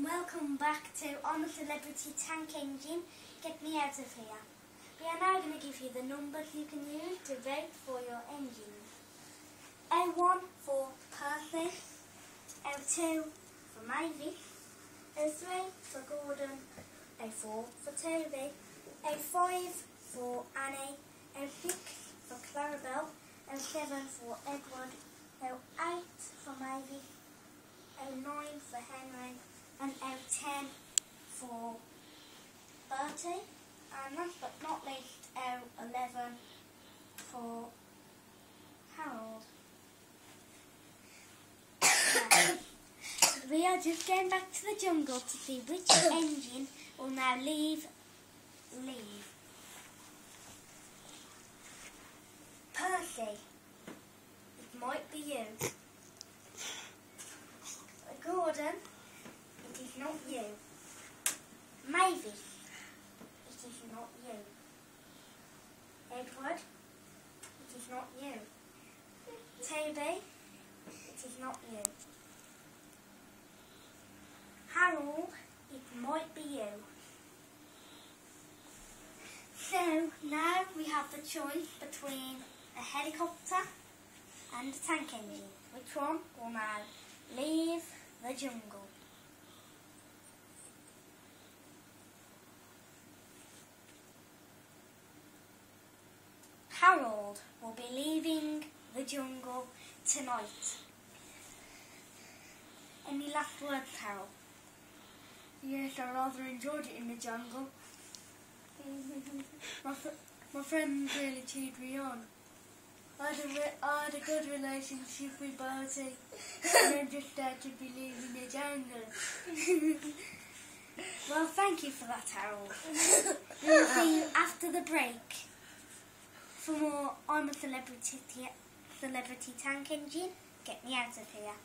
and welcome back to I'm a Celebrity Tank Engine, Get Me Out of Here. We are now going to give you the numbers you can use to vote for your engines. A1 for Percy, A2 for Mavis, A3 for Gordon, A4 for Toby, A5 for Annie, A6 for Clarabelle, A7 for Edward, A8 for Mavis, A9 for Henry, and A10 for Bertie, and last but not least A11 for Harold. We are just going back to the jungle to see which engine will now leave. Percy, it might be you. Gordon, it is not you. Mavis, it is not you. Edward, it is not you. Toby, it is not you. Harold, it might be you. So now we have the choice between a helicopter and a tank engine. Which one will now leave the jungle? Harold will be leaving the jungle tonight. Any last words, Harold? Yes, I rather enjoyed it in the jungle. My friend really cheered me on. I had a good relationship with Bertie, and I'm just sad to be leaving the jungle. Well, thank you for that, Harold. We will see you after the break for more I'm a Celebrity Tank Engine, Get Me Out of Here.